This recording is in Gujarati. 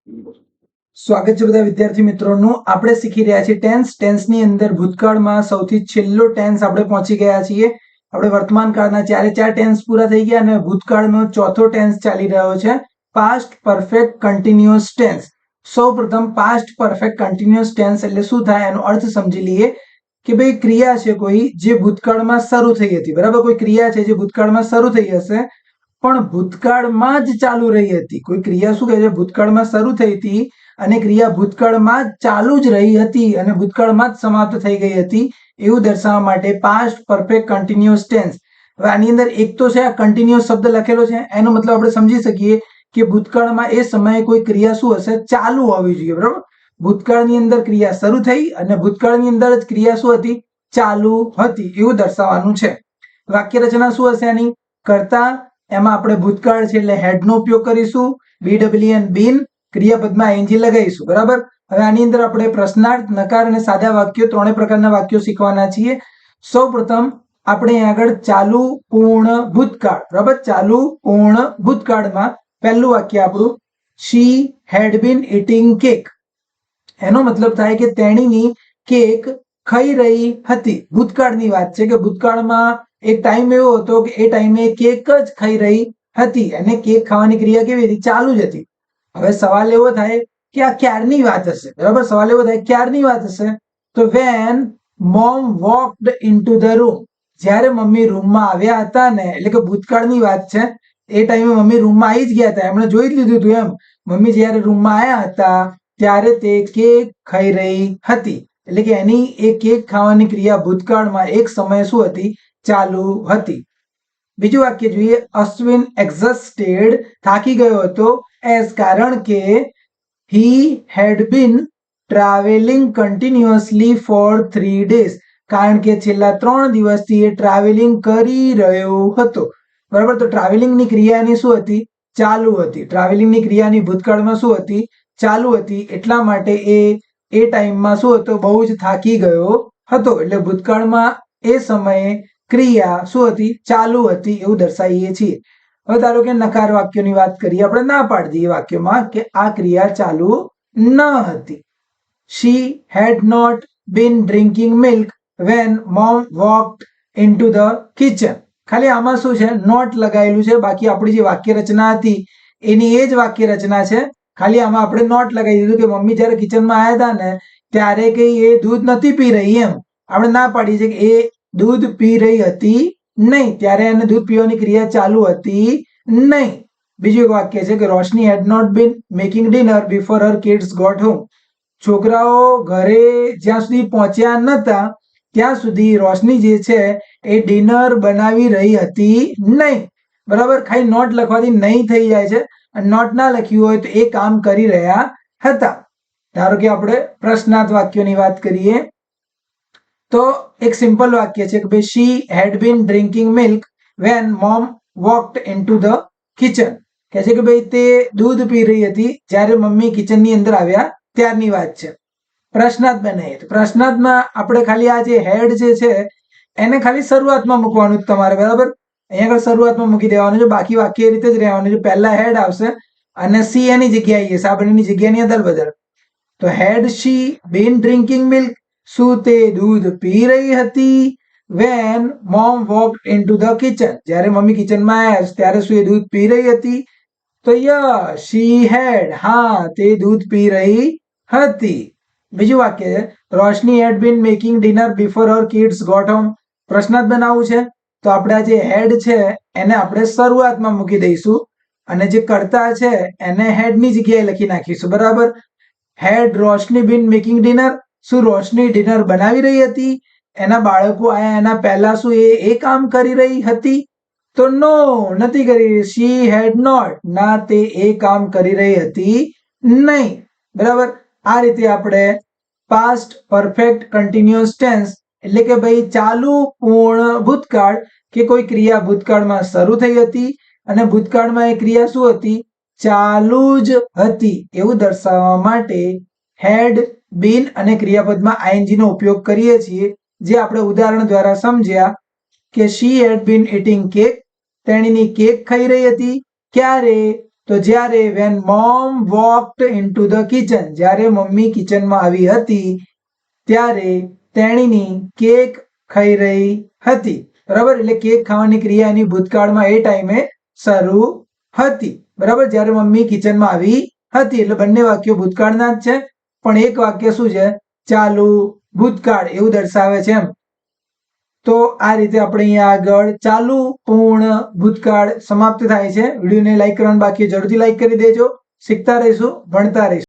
સ્વાગત છે બધા વિદ્યાર્થી મિત્રોનું। આપણે શીખી રહ્યા છીએ ટેન્સની અંદર ભૂતકાળમાં સૌથી છેલ્લો ટેન્સ આપણે પહોંચી ગયા છીએ। આપણે વર્તમાન કાળના ચારે ચાર ટેન્સ પૂરા થઈ ગયા અને ભૂતકાળનો ચોથો ટેન્સ ચાલી રહ્યો છે, પાસ્ટ પરફેક્ટ કન્ટિન્યુઅસ ટેન્સ। સૌપ્રથમ પાસ્ટ પરફેક્ટ કન્ટિન્યુઅસ ટેન્સ એટલે શું થાય એનો અર્થ સમજી લઈએ કે ભાઈ ક્રિયા છે કોઈ જે ભૂતકાળમાં શરૂ થઈ હતી, બરાબર? કોઈ ક્રિયા છે જે ભૂતકાળમાં શરૂ થઈ હશે પણ ભૂતકાળમાં જ ચાલુ રહી હતી। કોઈ ક્રિયા શું કહે છે, ભૂતકાળમાં શરૂ થઈ હતી અને ક્રિયા ભૂતકાળમાં જ ચાલુ જ રહી હતી અને ભૂતકાળમાં જ સમાપ્ત થઈ ગઈ હતી, એવું દર્શાવવા માટે પાસ્ટ પરફેક્ટ કન્ટિન્યુઅસ ટેન્સ। હવે આની અંદર એક તો છે આ કન્ટિન્યુઅસ શબ્દ લખેલો છે, એનો મતલબ આપણે સમજી શકીએ કે ભૂતકાળમાં એ સમયે કોઈ ક્રિયા શું હશે, ચાલુ હોવી જોઈએ, બરાબર? ભૂતકાળની અંદર ક્રિયા શરૂ થઈ અને ભૂતકાળની અંદર જ ક્રિયા શું હતી, ચાલુ હતી, એવું દર્શાવવાનું છે। વાક્ય રચના શું હશે આની? કર્તા, એમાં આપણે ભૂતકાળ છે એટલે હેડ નો ઉપયોગ કરીશું, BWN બીન, ક્રિયાપદમાં ING લગાવીશું, બરાબર? હવે આની અંદર આપણે પ્રશ્નાર્થ, નકાર અને સાદા વાક્યો ત્રણેય પ્રકારના વાક્યો શીખવાના છીએ। સૌપ્રથમ આપણે અહીં આગળ ચાલુ પૂર્ણ ભૂતકાળ, બરાબર? ચાલુ પૂર્ણ ભૂતકાળમાં પહેલું વાક્ય આપણું શી હેડ બીન ઇટિંગ કેક। એનો મતલબ થાય કે તેણીની કેક ખાઈ રહી હતી। ભૂતકાળની વાત છે કે ભૂતકાળમાં એક ટાઈમ એવો હતો કે એ ટાઈમે કેક જ ખાઈ રહી હતી અને કેક ખાવાની ક્રિયા કેવી હતી, ચાલુ જ હતી। હવે સવાલ એવો થાય કે આ ક્યારની વાત હશે, બરાબર? સવાલ એવો થાય ક્યારની વાત હશે, તો when mom walked into the room, જ્યારે મમ્મી રૂમમાં આવ્યા હતા ને, એટલે કે ભૂતકાળની વાત છે, એ ટાઈમે મમ્મી રૂમમાં આવી જ ગયા હતા, એમણે જોઈ જ લીધું હતું એમ। મમ્મી જ્યારે રૂમમાં આવ્યા હતા ત્યારે તે કેક ખાઈ રહી હતી, એટલે કે એની એ કેક ખાવાની ક્રિયા ભૂતકાળમાં એક સમયે શું હતી, ચાલુ હતી। બીજું વાક્ય જોઈએ, અશ્વિન એક્ઝસ્ટેડ, થાકી ગયો હતો, એઝ કારણ કે હી હેડ બીન ટ્રાવેલિંગ કન્ટિન્યુઅસલી ફોર 3 days, કારણ કે છેલ્લા 3 દિવસથી એ ટ્રાવેલિંગ કરી રહ્યો હતો, બરાબર? તો ટ્રાવેલિંગની ક્રિયાની શું હતી, ચાલુ હતી। ટ્રાવેલિંગની ક્રિયાની ભૂતકાળમાં શું હતી, ચાલુ હતી, એટલા માટે એ ટાઈમમાં શું હતો, બહુ જ થાકી ગયો હતો, એટલે ભૂતકાળમાં એ સમયે ક્રિયા શું હતી, ચાલુ હતી, એવું દર્શાવીએ છીએ। હવે ધારો કે નકાર વાક્યોની વાત કરીએ, આપણે ના પાડી દઈએ વાક્યમાં કે આ ક્રિયા ચાલુ ન હતી। She had not been drinking milk when mom walked into the kitchen. ખાલી આમાં શું છે, નોટ લગાવેલું છે, બાકી આપણી જે વાક્ય રચના હતી એની એ જ વાક્ય રચના છે, ખાલી આમાં આપણે નોટ લગાવી દીધું કે મમ્મી જ્યારે કિચનમાં આવ્યા હતા ને ત્યારે કઈ એ દૂધ નથી પી રહી, એમ આપણે ના પાડી છે કે એ દૂધ પી રહી હતી નહીં, ત્યારે એને દૂધ પીવાની ક્રિયા ચાલુ હતી નહીં। બીજું એક વાક્ય છે કે Roshni had not been making dinner before her kids got home. છોકરાઓ ઘરે જ્યાં સુધી પહોંચ્યા નતા ત્યાં સુધી રોશની જે છે એ ડિનર બનાવી રહી હતી નહીં, બરાબર? ખાલી નોટ લખવાથી નહીં થઈ જાય છે, નોટ ના લખ્યું હોય તો એ કામ કરી રહ્યા હતા। ધારો કે આપણે પ્રશ્નાર્થ વાક્યોની વાત કરીએ તો એક સિમ્પલ વાક્ય છે કે ભાઈ she had been drinking milk when mom walked into the kitchen, કહે છે કે ભાઈ તે દૂધ પી રહી હતી જ્યારે મમ્મી કિચનની અંદર આવ્યા ત્યારની વાત છે। પ્રશ્નાર્થ બનાવીએ તો પ્રશ્નાર્થમાં આપણે ખાલી આ જે હેડ જે છે એને ખાલી શરૂઆતમાં મૂકવાનું તમારે, બરાબર? અહીંયા આગળ શરૂઆતમાં મૂકી દેવાનું છે, બાકી વાક્ય એ રીતે જ રહેવાનું છે, પહેલા હેડ આવશે અને સી એની જગ્યાએ હશે, આ બંનેની જગ્યાની અદલ બદલ। તો હેડ શી બીન ડ્રિંકિંગ મિલ્ક, શું તે દૂધ પી રહી હતી? When mom walked into the kitchen, જ્યારે મમ્મી કિચનમાં આવ્યા ત્યારે શું એ દૂધ પી રહી હતી? તો યસ, શી હેડ, હા તે દૂધ પી રહી હતી। બીજું વાક્ય છે રોશની હેડ બીન making dinner before her kids got home. પ્રશ્નાર્થ બનાવવું છે તો આપણે આ જે હેડ છે એને આપણે શરૂઆતમાં મૂકી દઈશું અને જે કર્તા છે એને હેડની જગ્યાએ લખી નાખીશું, બરાબર? હેડ રોશની બીન મેકિંગ ડિનર, શું રોશની ડિનર બનાવી રહી હતી? એના બાળકો આયા એના પહેલા શું એ કામ કરી રહી હતી? તો નો, નથી કરી રહી। શી હેડ નોટ, ના તે એ કામ કરી રહી હતી નહીં, બરાબર? આ રીતે આપણે પાસ્ટ પરફેક્ટ કન્ટિન્યુઅસ ટેન્સ એટલે કે ભાઈ ચાલુ પૂર્ણ ભૂતકાળ કે કોઈ ક્રિયા ભૂતકાળમાં શરૂ થઈ હતી અને ભૂતકાળમાં એ ક્રિયા શું હતી, ચાલુ જ હતી, એવું દર્શાવવા માટે હેડ બીન અને ક્રિયાપદમાં ING નો ઉપયોગ કરીએ છીએ, જે આપણે ઉદાહરણ દ્વારા સમજ્યા કે she had been eating cake, તેણીની કેક ખાઈ રહી હતી, ક્યારે? તો જ્યારે when mom walked into the kitchen, જ્યારે મમ્મી કિચનમાં આવી હતી ત્યારે તેણીની કેક ખાઈ રહી હતી. બરાબર, એટલે કેક ખાવાની ક્રિયા એની ભૂતકાળમાં એ ટાઈમે શરૂ હતી. બરાબર, જ્યારે મમ્મી કિચનમાં આવી હતી. એટલે બંને વાક્યો ભૂતકાળના જ છે, પણ એક વાક્ય શું છે, ચાલુ ભૂતકાળ એવું દર્શાવે છે એમ. તો આ રીતે આપણે અહીંયા આગળ ચાલુ પૂર્ણ ભૂતકાળ સમાપ્ત થાય છે. વિડીયોને લાઈક કરવાનું બાકી જરૂરથી લાઈક કરી દેજો. શીખતા રહીશું, ભણતા રહીશું.